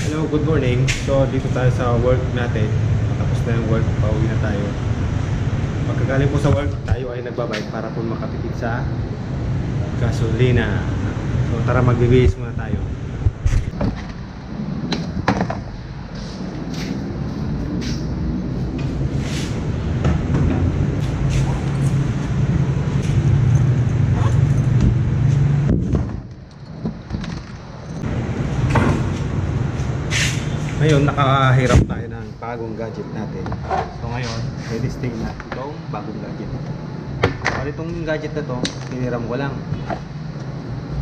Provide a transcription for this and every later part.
Hello, good morning. So, dito tayo sa work natin. Tapos na yung work, pauwi na tayo. Pagkagaling po sa work, tayo ay nagbabike para po makatipid sa gasolina. So, tara magbibihis muna tayo. Ngayon, nakahirap tayo ng bagong gadget natin. So ngayon, may listing na itong bagong gadget. So itong gadget na to, tiniram ko lang.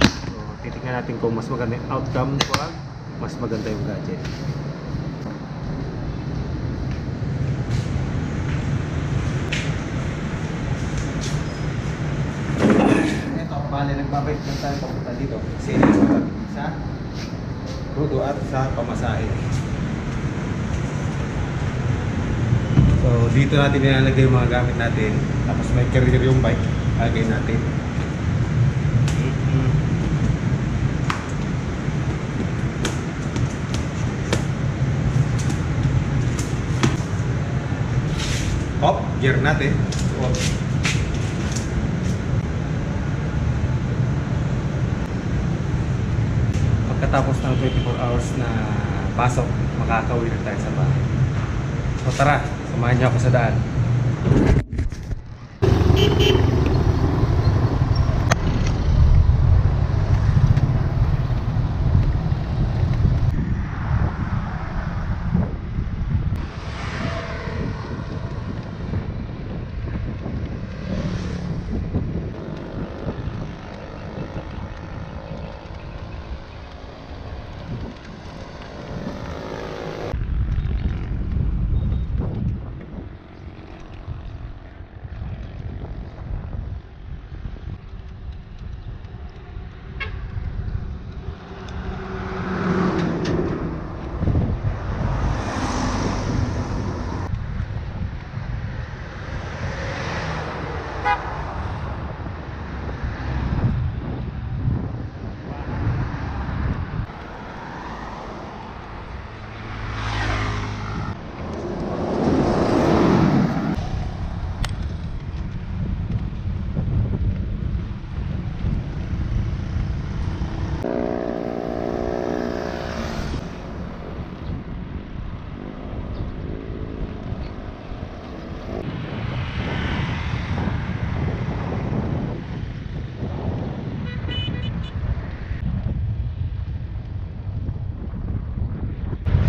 So titignan natin kung mas maganda yung outcome pag mas maganda yung gadget. Ito, bale nagbabike lang tayo papunta dito. Kasi nagbabike sa rudo at sa pamasahe. So dito natin nilalagay yung mga gamit natin. Tapos may carrier yung bike, lagay natin. Hop, gear natin. Hop. Pagkatapos ng 24 hours na pasok, makakauwi na tayo sa bahay. So tara, samahan niyo ako sa daan.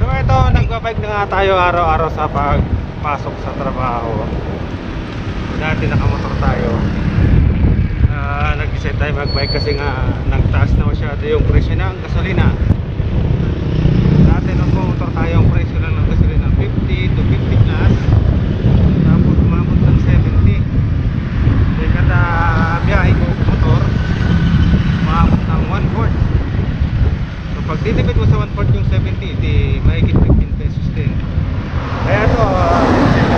So ito, nagbabike na nga tayo araw-araw sa pagpasok sa trabaho. Dati nakamotor tayo. Nag-decide tayo magbike kasi nga nagtaas na masyado yung presyo ng gasolina. Dati nung motor tayo, ang presyo lang ng gasolina 50 to 50 plus. Tapos umabot ng 70. Kaya kada biyahe ko motor, umabot ng 1/4. So pag titipid mo sa 1/4 yung 70, di mahigit 15 pesos din. Kaya ito,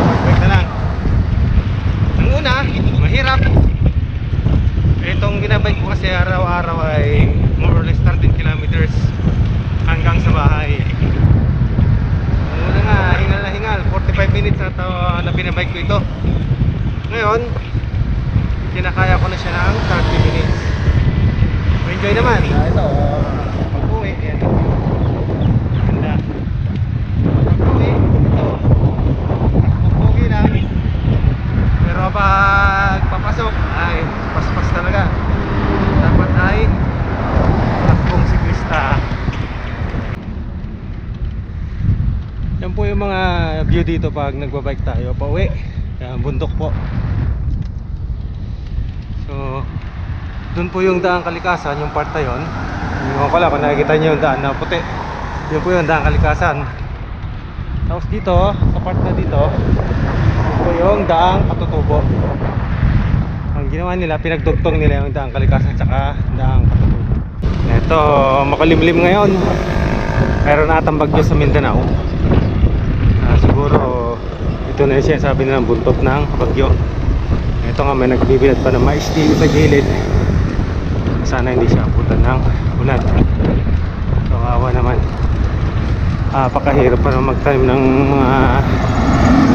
magbike na lang. Ang una, mahirap. Itong ginabike ko kasi araw-araw ay more or less 13 kilometers hanggang sa bahay. Ang una nga, hingal na hingal, 45 minutes na binabike ko ito. Ngayon, kinakaya ko na siya ng 30 minutes. Enjoy naman. Ito, pag-uwi, yan. Ganda. Pag-uwi, ito. Pag-uwi lang. Pero pag papasok, ay paspas talaga. Dapat ay takbong siklista. Yan po yung mga view dito pag nagbabike tayo pauwi. Bundok po. So doon po yung daang kalikasan, yung part na yun. Yung pala, kung nakikita nyo yung daan na puti, yun po yung daang kalikasan. Tapos dito, sa part na dito, yun po yung daang katutubo. Ang ginawa nila, pinagdugtong nila yung daang kalikasan tsaka daang katutubo. Ito, makalimlim ngayon. Meron na atang bagyo sa Mindanao. Siguro ito na siya, sabi nilang buntot ng bagyo. Ito nga, may nagbibilad pa ng mais dito sa gilid. Sana hindi siya abutan ng ulan. So awa naman. Napakahirap pa naman magtanim ng mga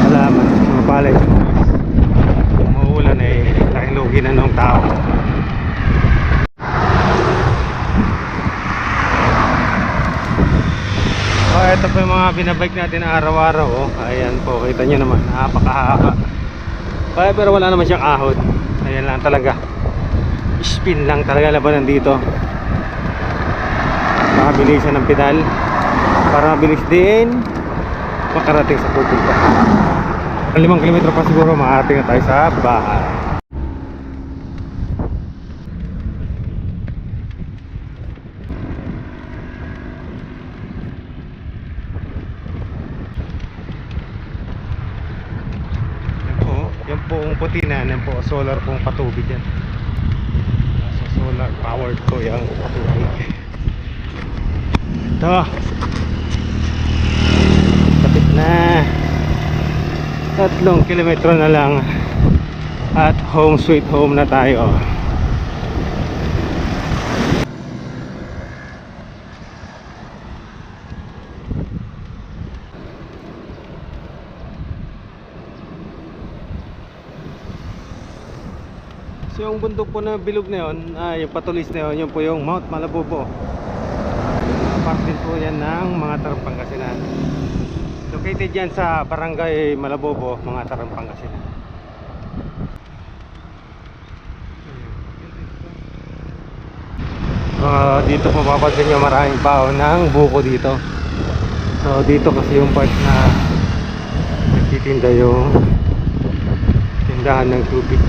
halaman, mga palay. Kung mauulan eh, laking lugi na ng tao. Oh, ito po yung mga binabike natin araw-araw. Oh. Ayan po, kita nyo naman, napakahaba. Pero wala naman siyang ahon. Ayan lang talaga, spin lang talaga labanan dito. Makabilisan ng pedal para mabilis din makarating sa pupunta. 5 kilometro pa siguro makarating na tayo sa bahay. Yan po ang puti na, yan po solar pong patubig yan. So solar powered po yung patubig. Ito, kapit na. 3 kilometro na lang at home sweet home na tayo. So yung bundok po na bilog na yun, yung patulis na yun, yun po yung Mount Malabobo. Part din po yan ng mga Tarang Pangasinan. Located yan sa Barangay Malabobo, mga Tarang Pangasinan. Dito po mapapansin nyo maraming bao ng buko dito. So dito kasi yung part na nagtitinda yung tindahan ng tubig.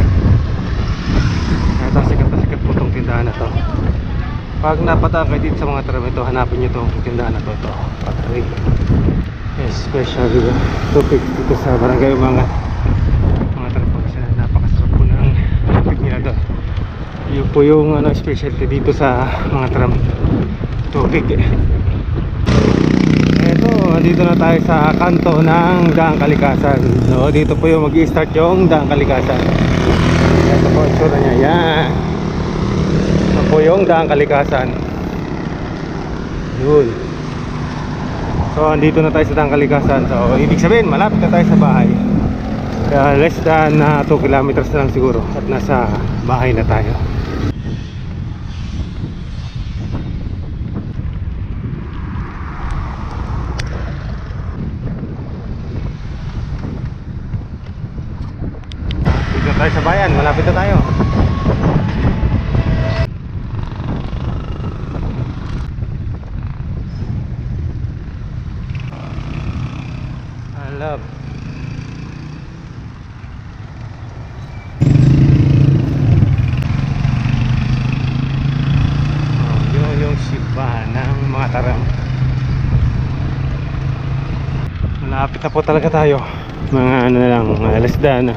Sikat na sikat po itong tindahan na to. Pag napatakay dito sa mga tram ito, hanapin nyo itong tindahan na to. Ito, Patri special tubig dito sa Barangay mga tram Pangasinan. Napakasarap po ng tubig nila doon. Yun po yung specialty dito sa mga tram tubig. Eto, dito na tayo sa kanto ng Daang Kalikasan. So dito po yung mag-i-start yung Daang Kalikasan. Ito po ang tsura niya, yan. Ito po yung Daang Kalikasan. Yun. So andito na tayo sa Daang Kalikasan. So ibig sabihin malapit na tayo sa bahay. Kaya less than 2 kilometers na lang siguro at nasa bahay na tayo. Dito na tayo sa bayan, malapit na tayo. Love. Yun yung simbahan ng mga Tarang. Malapit na po talaga tayo. Mga ano na lang, less than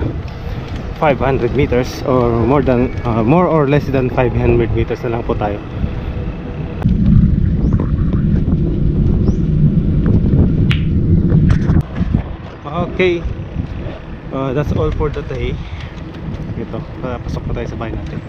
500 meters or more or less than 500 meters na lang po tayo. Okay, that's all for the day. Ito, pasok na tayo sa bahay natin.